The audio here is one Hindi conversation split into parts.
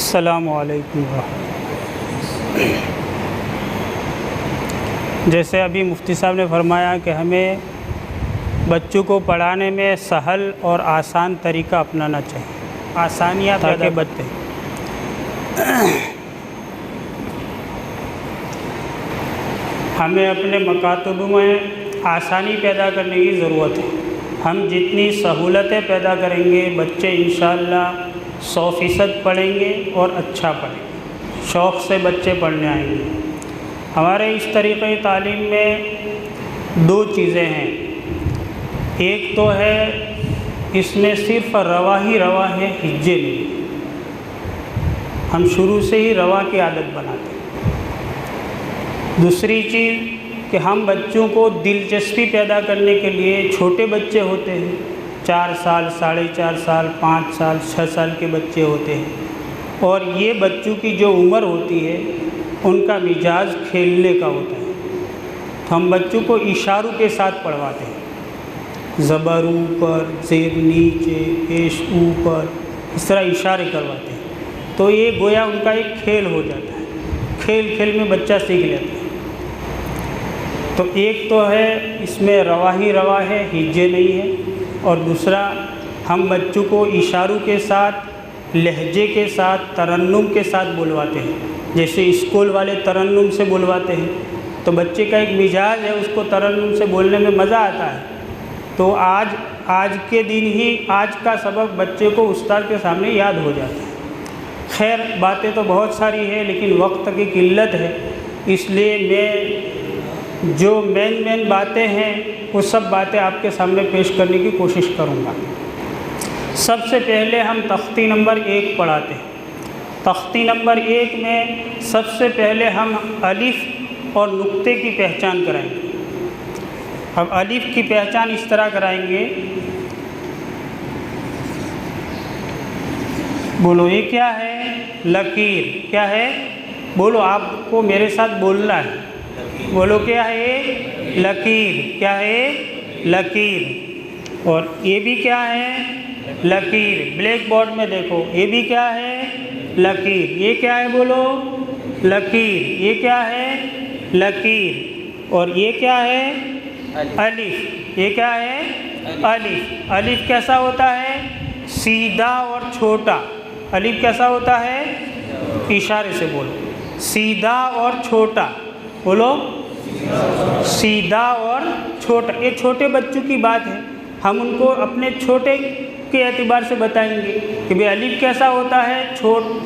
अस्सलामु अलैकुम। जैसे अभी मुफ्ती साहब ने फरमाया कि हमें बच्चों को पढ़ाने में सहल और आसान तरीका अपनाना चाहिए, आसानियाँ ताकि बच्चे हमें अपने मकातब में आसानी पैदा करने की ज़रूरत है। हम जितनी सहूलतें पैदा करेंगे बच्चे इंशाअल्लाह 100% पढ़ेंगे और अच्छा पढ़ेंगे, शौक़ से बच्चे पढ़ने आएंगे। हमारे इस तरीक़े तालीम में दो चीज़ें हैं। एक तो है इसमें सिर्फ़ रवा ही रवा है, हिज्जे नहीं। हम शुरू से ही रवा की आदत बनाते हैं। दूसरी चीज़ कि हम बच्चों को दिलचस्पी पैदा करने के लिए, छोटे बच्चे होते हैं 4 साल, 4.5 साल, 5 साल, 6 साल के बच्चे होते हैं, और ये बच्चों की जो उम्र होती है उनका मिजाज खेलने का होता है। तो हम बच्चों को इशारों के साथ पढ़वाते हैं, ज़बर ऊपर, ज़ेर नीचे, पेश ऊपर, इस तरह इशारे करवाते हैं। तो ये गोया उनका एक खेल हो जाता है, खेल खेल में बच्चा सीख लेता है। तो एक तो है इसमें रवा ही रवा है, हिज्जे नहीं है, और दूसरा हम बच्चों को इशारों के साथ, लहजे के साथ, तरन्नुम के साथ बुलवाते हैं। जैसे स्कूल वाले तरन्नुम से बुलवाते हैं तो बच्चे का एक मिजाज है, उसको तरन्नुम से बोलने में मज़ा आता है। तो आज के दिन ही आज का सबक बच्चे को उस्ताद के सामने याद हो जाता है। खैर बातें तो बहुत सारी है लेकिन वक्त की किल्लत है, इसलिए मैं जो मेन बातें हैं वो सब बातें आपके सामने पेश करने की कोशिश करूँगा। सबसे पहले हम तख्ती नंबर 1 पढ़ाते हैं। तख्ती नंबर 1 में सबसे पहले हम अलिफ और नुक्ते की पहचान कराएंगे। अब अलिफ की पहचान इस तरह कराएंगे, बोलो ये क्या है? लकीर। क्या है? बोलो, आपको मेरे साथ बोलना है। बोलो क्या है? लकीर। क्या है? लकीर। और ये भी क्या है? लकीर। ब्लैक बोर्ड में देखो, ये भी क्या है? लकीर। ये क्या है? बोलो, लकीर। ये क्या है? लकीर। और ये क्या है? अलिफ। ये क्या है? अलिफ। अलिफ कैसा होता है? सीधा और छोटा। अलिफ कैसा होता है? इशारे से बोलो, सीधा और छोटा। बोलो, सीधा और छोटा। ये छोटे बच्चों की बात है, हम उनको अपने छोटे के एतबार से बताएंगे कि भाई अलिफ कैसा होता है?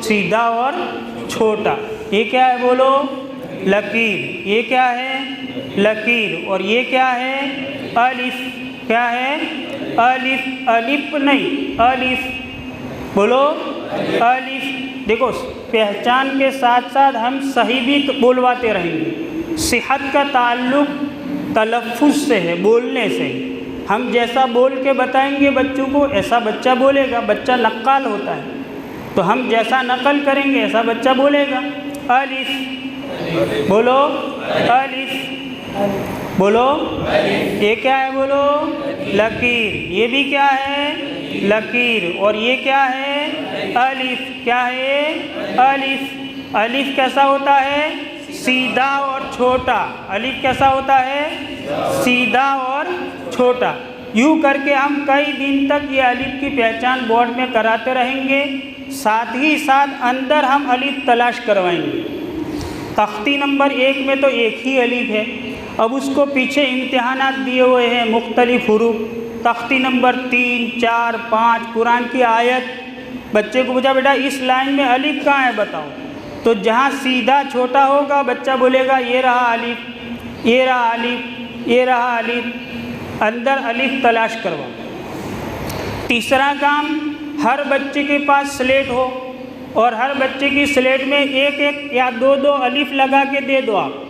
सीधा और छोटा। ये क्या है? बोलो, लकीर। ये क्या है? लकीर। और ये क्या है? अलिफ। क्या है? अलिफ। अलिफ नहीं, अलिफ। बोलो, अलिफ। देखो, पहचान के साथ साथ हम सही भी बोलवाते रहेंगे। सेहत का ताल्लुक़ तलफ़्फ़ुज़ से है, बोलने से। हम जैसा बोल के बताएंगे बच्चों को, ऐसा बच्चा बोलेगा। बच्चा नक्काल होता है, तो हम जैसा नकल करेंगे ऐसा बच्चा बोलेगा। अलिफ। बोलो, अलिफ। बोलो, ये क्या है? बोलो, लकीर। ये भी क्या है? लकीर। और ये क्या है? अलिफ। क्या है? अलिफ। अलिफ कैसा होता है? सीधा और छोटा। अलिफ कैसा होता है? सीधा और छोटा। यूँ करके हम कई दिन तक ये अलिफ की पहचान बोर्ड में कराते रहेंगे। साथ ही साथ अंदर हम अलिफ तलाश करवाएंगे। तख्ती नंबर 1 में तो एक ही अलिफ है, अब उसको पीछे इम्तिहानात दिए हुए हैं मुख्तलिफ हुरूफ। तख्ती नंबर 3, 4, 5 कुरान की आयत। बच्चे को पूछा, बेटा इस लाइन में अलिफ कहाँ है बताओ? तो जहाँ सीधा छोटा होगा बच्चा बोलेगा ये रहा अलिफ, ये रहा अलिफ, ये रहा अलिफ। अंदर अलिफ तलाश करवाओ। तीसरा काम, हर बच्चे के पास स्लेट हो और हर बच्चे की स्लेट में एक एक या दो दो अलिफ लगा के दे दो आप।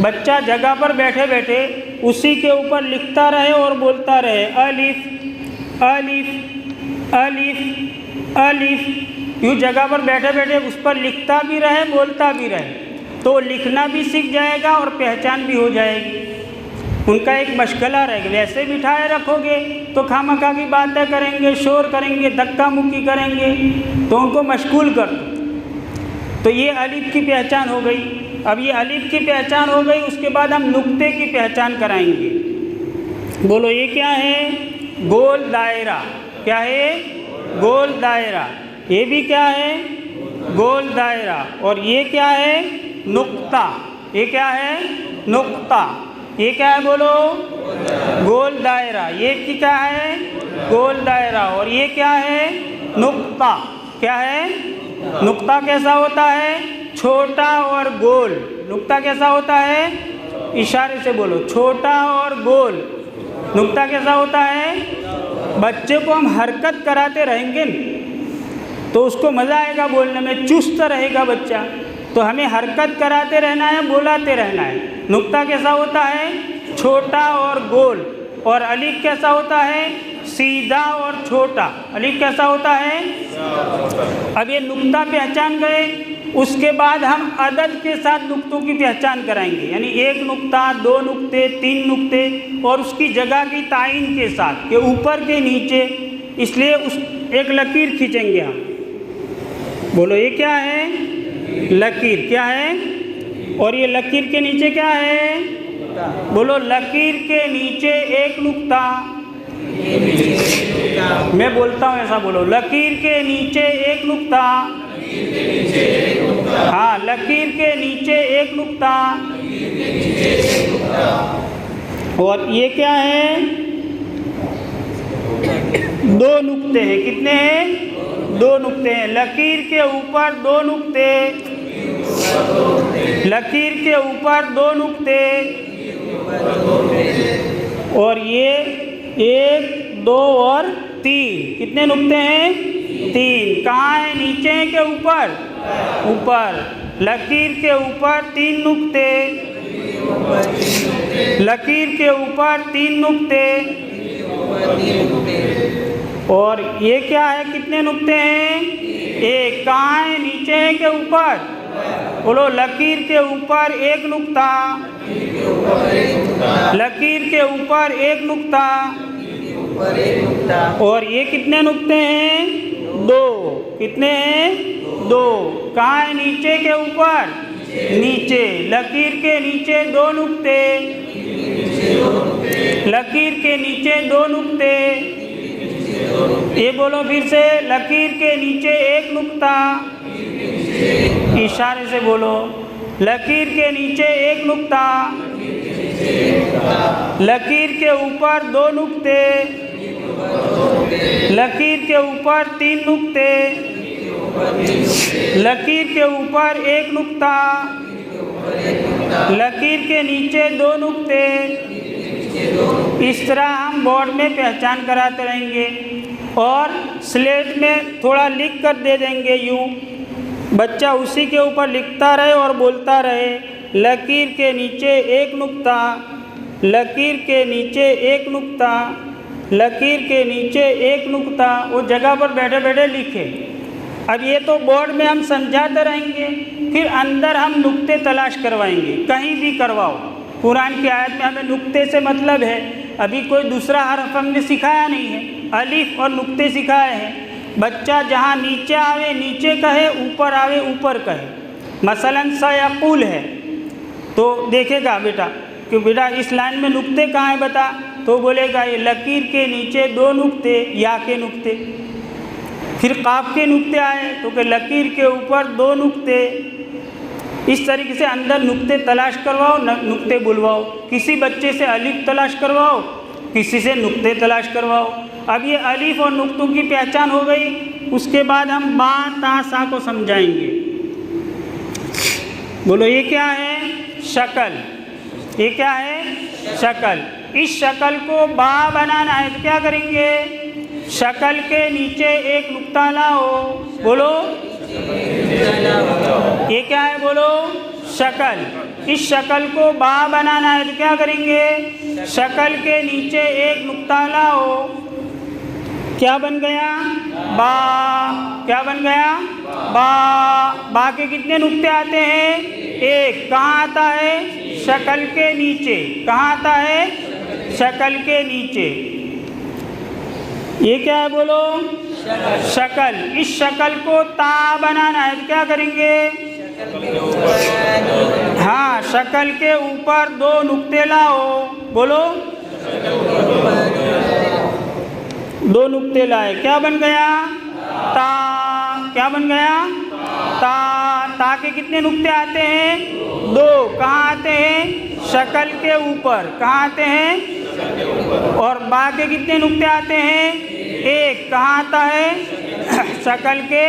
बच्चा जगह पर बैठे बैठे उसी के ऊपर लिखता रहे और बोलता रहे, अलिफ अलिफ अलिफ अलिफ। यूँ जगह पर बैठे बैठे उस पर लिखता भी रहे, बोलता भी रहे, तो लिखना भी सीख जाएगा और पहचान भी हो जाएगी। उनका एक मशगला रहेगा। वैसे बिठाए रखोगे तो खामखा की बातें करेंगे, शोर करेंगे, धक्का मुक्की करेंगे, तो उनको मशगूल कर दो। तो ये अलिफ की पहचान हो गई। अब ये अलिफ की पहचान हो गई, उसके बाद हम नुक्ते की पहचान कराएंगे। बोलो ये क्या है? गोल दायरा। क्या है? गोल दायरा। ये भी क्या है? गोल दायरा। और ये क्या है? नुक्ता। ये क्या है? नुक्ता। ये क्या है? बोलो गोल दायरा। ये क्या है? गोल दायरा। और ये क्या है? नुक्ता। क्या है? नुक्ता कैसा होता है? छोटा और गोल। नुक्ता कैसा होता है? इशारे से बोलो, छोटा और गोल। नुक्ता कैसा होता है? बच्चे को हम हरकत कराते रहेंगे तो उसको मज़ा आएगा बोलने में, चुस्त रहेगा बच्चा। तो हमें हरकत कराते रहना है, बोलाते रहना है। नुक्ता कैसा होता है? छोटा और गोल। और अलिफ कैसा होता है? सीधा और छोटा। अलिफ कैसा होता है? अब ये नुक्ता पहचान गए, उसके बाद हम अदद के साथ नुक्तों की पहचान कराएंगे, यानी 1 नुक्ता, 2 नुक्ते, 3 नुक्ते, और उसकी जगह की तायीन के साथ कि ऊपर के नीचे। इसलिए उस एक लकीर खींचेंगे हम। बोलो ये क्या है? लकीर। क्या है? और ये लकीर के नीचे क्या है? बोलो लकीर के नीचे 1 नुक्ता। मैं बोलता हूँ ऐसा बोलो, लकीर के नीचे 1 नुक्ता। हाँ, लकीर के नीचे 1 नुक्ता। और ये क्या है? 2 नुक्ते हैं। कितने हैं? 2 नुक्ते हैं। लकीर के ऊपर 2 नुक्ते। लकीर के ऊपर 2 नुक्ते। और ये 1, 2 और 3। कितने नुक्ते हैं? 3। कहाँ है? नीचे के ऊपर? ऊपर। लकीर के ऊपर 3 नुक्ते। लकीर के ऊपर 3 नुक्ते। और ये क्या है? कितने नुक्ते हैं? 1। कहाँ है? नीचे के ऊपर? बोलो लकीर के ऊपर 1 नुक्ता। लकीर के ऊपर 1 नुक्ता। और ये कितने नुक्ते हैं? 2। कितने हैं? 2। कहाँ है? नीचे के ऊपर? नीचे। लकीर के नीचे 2 नुक्ते। लकीर के नीचे 2 नुक्ते। ये बोलो फिर से, लकीर के नीचे 1 नुक्ता। इशारे से बोलो, लकीर के नीचे 1 नुक्ता। लकीर के ऊपर 2 नुक्ते। लकीर के ऊपर 3 नुक्ते। लकीर के ऊपर 1 नुक्ता। लकीर के नीचे 2 नुक्ते। इस तरह हम बोर्ड में पहचान कराते रहेंगे और स्लेट में थोड़ा लिख कर दे देंगे। यूँ बच्चा उसी के ऊपर लिखता रहे और बोलता रहे, लकीर के नीचे 1 नुक्ता। लकीर के नीचे 1 नुक्ता। लकीर के नीचे 1 नुक्ता। वो जगह पर बैठे बैठे लिखे। अब ये तो बोर्ड में हम समझाते रहेंगे, फिर अंदर हम नुक्ते तलाश करवाएंगे। कहीं भी करवाओ, कुरान की आयत में हमें नुक्ते से मतलब है। अभी कोई दूसरा हर्फ हमने सिखाया नहीं है, अलिफ और नुक्ते सिखाए हैं। बच्चा जहाँ नीचे आवे नीचे कहे, ऊपर आवे ऊपर कहे। मसलन सयक़ूल है तो देखेगा बेटा कि बेटा इस लाइन में नुक्ते कहाँ हैं बता, तो बोलेगा ये लकीर के नीचे 2 नुक्ते, या के नुक्ते। फिर काफ के नुक्ते आए तो कि लकीर के ऊपर 2 नुक्ते। इस तरीके से अंदर नुक्ते तलाश करवाओ, नुक्ते बुलवाओ। किसी बच्चे से अलिफ तलाश करवाओ, किसी से नुक्ते तलाश करवाओ। अब ये अलिफ और नुक्तों की पहचान हो गई। उसके बाद हम बा ता सा को समझाएंगे। बोलो ये क्या है? शक्ल। ये क्या है? शक्ल। इस शक्ल को बा बनाना है तो क्या करेंगे? शक्ल के नीचे 1 नुक्ता लाओ। बोलो ये क्या है? बोलो शक्ल। इस शक्ल को बा बनाना है तो क्या करेंगे? शक्ल के नीचे 1 नुक्ता लाओ। क्या बन गया? बा। क्या बन गया? बा। बा के कितने नुक्ते आते हैं? 1। कहाँ आता है? शक्ल के नीचे। कहाँ आता है? शक्ल के नीचे। ये क्या है? बोलो शक्ल। इस शक्ल को ता बनाना है तो क्या करेंगे? हाँ, शकल के ऊपर 2 नुक्ते लाओ। बोलो, 2 नुक्ते लाए, क्या बन गया? ता। क्या बन गया? ता। ता के कितने नुक्ते आते हैं? 2। कहाँ आते हैं? शकल के ऊपर। कहाँ आते हैं? और बा के कितने नुक्ते आते हैं? 1। कहाँ आता है? शकल के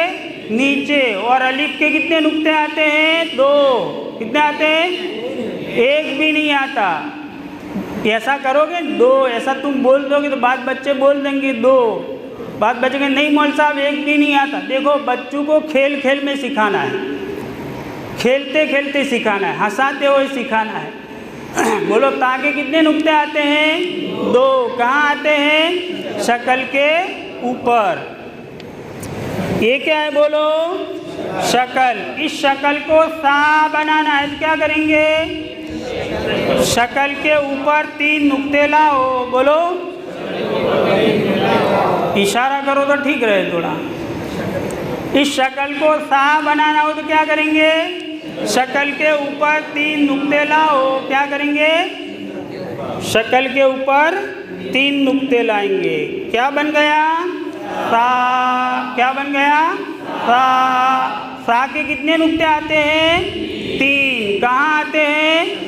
नीचे। और अलिफ के कितने नुक्ते आते हैं? 2। कितने आते हैं? 1 भी नहीं आता। ऐसा करोगे 2, ऐसा तुम बोल दोगे तो बात बच्चे बोल देंगे 2। बात बच्चे नहीं मौलवी साहब 1 भी नहीं आता। देखो, बच्चों को खेल खेल में सिखाना है, खेलते खेलते सिखाना है, हंसाते हुए सिखाना है। बोलो, ता के कितने नुक्ते आते हैं? 2। कहाँ आते हैं? शकल के ऊपर। ये क्या है? बोलो, शकल। इस शकल को सा बनाना है तो क्या करेंगे? शकल के ऊपर 3 नुक्ते लाओ। बोलो, इशारा करो तो ठीक रहे थोड़ा। इस शकल को सा बनाना हो तो क्या करेंगे? शकल के ऊपर 3 नुक्ते लाओ। क्या करेंगे? शकल के ऊपर 3 नुक्ते लाएंगे। क्या बन गया? सा। क्या बन गया? सा। सा के कितने नुक्ते आते हैं? 3। कहाँ आते हैं?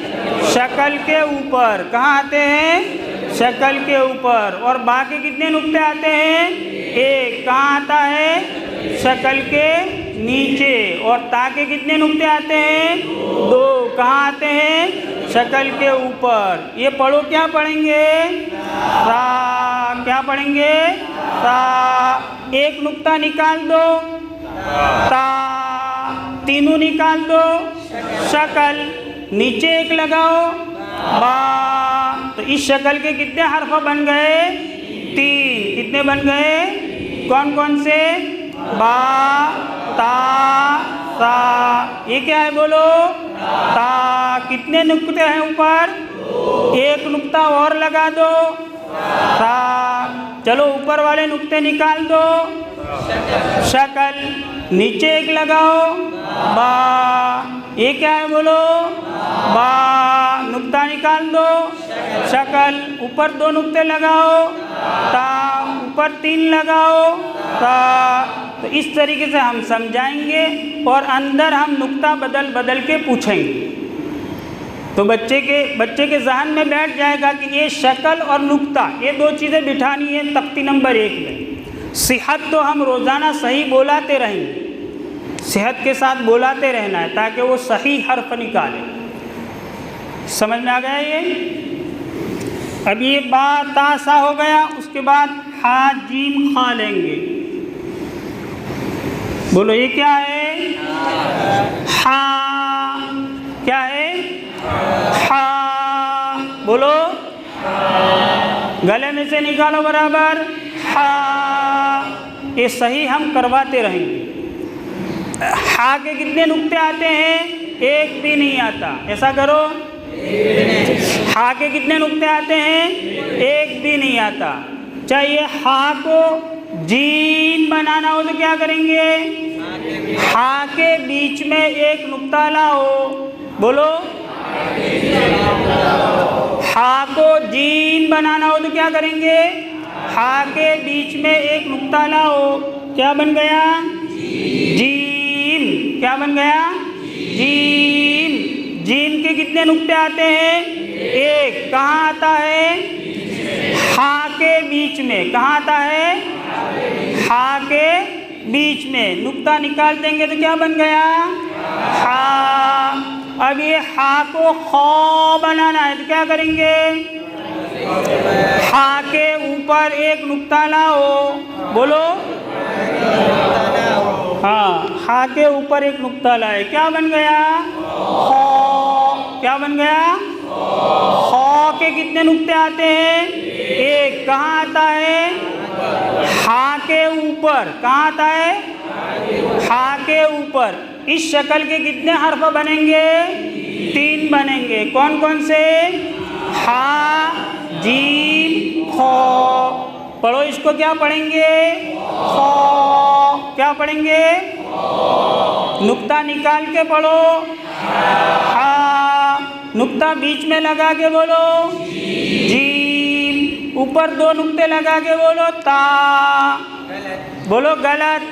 शकल के ऊपर। कहाँ आते हैं? शकल के ऊपर। और बा के कितने नुक्ते आते हैं? 1। कहाँ आता है? शकल के नीचे। और ता के कितने नुक्ते आते हैं? 2। कहाँ आते हैं? शकल के ऊपर। ये पढ़ो, क्या पढ़ेंगे? सा। क्या पढ़ेंगे? सा। 1 नुक्ता निकाल दो, ता। तीनों निकाल दो, शकल। नीचे 1 लगाओ, बा। तो इस शकल के कितने हर्फ बन गए? 3। कितने बन गए? कौन कौन से? बा, ता, सा। ये क्या है? बोलो, ता। कितने नुक्ते हैं ऊपर? 1 नुक्ता और लगा दो, सा। चलो, ऊपर वाले नुक्ते निकाल दो, शकल। नीचे 1 लगाओ, बा। ये क्या है? बोलो, बा। नुक्ता निकाल दो, शकल। ऊपर 2 नुक्ते लगाओ, ता। ऊपर 3 लगाओ, ता। तो इस तरीके से हम समझाएंगे और अंदर हम नुक्ता बदल बदल के पूछेंगे तो बच्चे के जहन में बैठ जाएगा कि ये शकल और नुक्ता, ये 2 चीज़ें बिठानी है तख्ती नंबर 1 में। सेहत तो हम रोज़ाना सही बोलाते रहेंगे, सेहत के साथ बोलाते रहना है ताकि वो सही हर्फ निकाले। समझ में आ गया ये? अब ये बा, ता, सा हो गया। उसके बाद हा, जीम, खा लेंगे। बोलो, ये क्या है? हा। क्या है? हा। बोलो, गले में से निकालो बराबर, हा। ये सही हम करवाते रहेंगे। हा के कितने नुक्ते आते हैं? 1 भी नहीं आता। ऐसा करो, हा के कितने नुक्ते आते हैं? 1 भी नहीं आता। चाहिए हा को जीम बनाना हो तो क्या करेंगे? हा के बीच में 1 नुक्ता लाओ। बोलो, हा को जीम बनाना हो तो क्या करेंगे? हा के बीच में 1 नुक्ता लाओ। क्या बन गया? जीम। क्या बन गया? जीम। जीम के कितने नुक्ते आते हैं? 1। कहाँ आता है? हा के बीच में। कहाँ आता है? हा के बीच में। नुक्ता निकाल देंगे तो क्या बन गया? हा। अब ये हा को खौ बनाना है तो क्या करेंगे? हा के ऊपर 1 नुक्ता लाओ। बोलो, हाँ, हा के ऊपर 1 नुक्ता लाए। क्या बन गया? खौ। क्या बन गया? खौ के कितने नुक्ते आते हैं? 1। कहाँ आता है? हा के ऊपर। कहाँ आता है? हा के ऊपर। इस शक्ल के कितने हर्फ बनेंगे? 3 बनेंगे। कौन कौन से? हा, जीम, खौ। पढ़ो इसको, क्या पढ़ेंगे? खौ। क्या पढ़ेंगे? नुक्ता निकाल के पढ़ो हा। नुक्ता बीच में लगा के बोलो जीम। ऊपर 2 नुक्ते लगा के बोलो ता। बोलो गलत।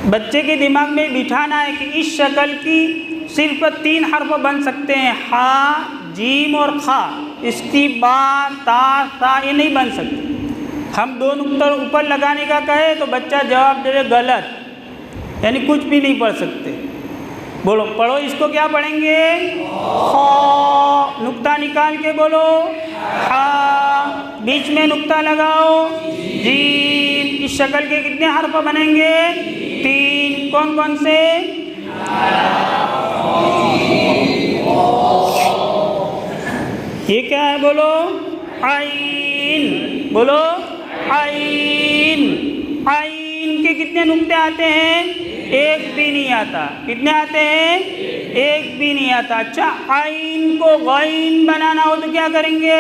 बच्चे के दिमाग में बिठाना है कि इस शक्ल की सिर्फ 3 हर्फ बन सकते हैं, हा, जीम और खा। इसकी बा, ता, सा ये नहीं बन सकते। हम 2 नुक्ता ऊपर लगाने का कहे तो बच्चा जवाब दे गलत, यानी कुछ भी नहीं पढ़ सकते। बोलो पढ़ो, इसको क्या पढ़ेंगे? खा। नुक्ता निकाल के बोलो हा। बीच में नुक्ता लगाओ जीम। इस शक्ल के कितने हर्फ बनेंगे? 3। कौन कौन से? ये क्या है? बोलो आइन। बोलो आइन। आइन के कितने नुक्ते आते हैं? 1 भी नहीं आता। कितने आते हैं? 1 भी नहीं आता। अच्छा, आइन को गैन बनाना हो तो क्या करेंगे?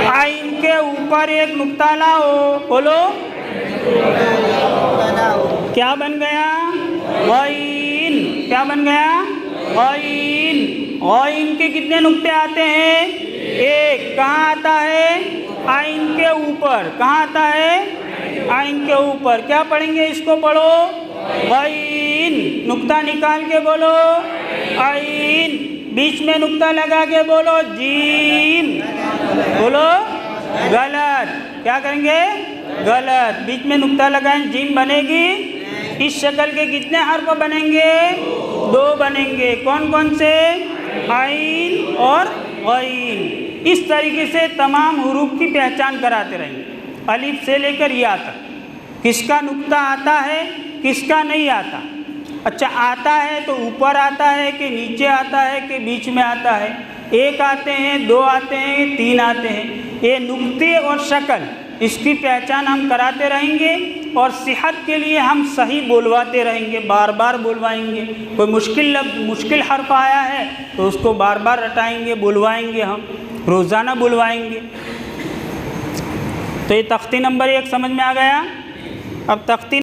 आइन के ऊपर 1 नुक्ता लाओ। बोलो क्या बन गया? गैन। क्या बन गया? गैन। गैन के कितने नुक्ते आते हैं? 1। कहाँ आता है? आइन के ऊपर। कहाँ आता है? आइन के ऊपर। क्या पढ़ेंगे? इसको पढ़ो गैन। नुक्ता निकाल के बोलो आइन। बीच में नुक्ता लगा के बोलो जीम। बोलो गलत। क्या करेंगे? गलत। बीच में नुक्ता लगाएं, जीम बनेगी। इस शक्ल के कितने हर्फ बनेंगे? 2 बनेंगे। कौन कौन से? आइन और गैन। इस तरीके से तमाम हुरूफ की पहचान कराते रहेंगे, अलिफ से लेकर या तक। किसका नुक्ता आता है, किसका नहीं आता। अच्छा, आता है तो ऊपर आता है कि नीचे आता है कि बीच में आता है? 1 आते हैं, 2 आते हैं, 3 आते हैं। ये नुक्ते और शक्ल, इसकी पहचान हम कराते रहेंगे और सेहत के लिए हम सही बोलवाते रहेंगे, बार बार बोलवाएंगे। कोई मुश्किल हर्फ आया है तो उसको बार बार रटाएंगे, बुलवाएंगे, हम रोज़ाना बुलवाएंगे। तो ये तख्ती नंबर 1 समझ में आ गया। अब तख्ती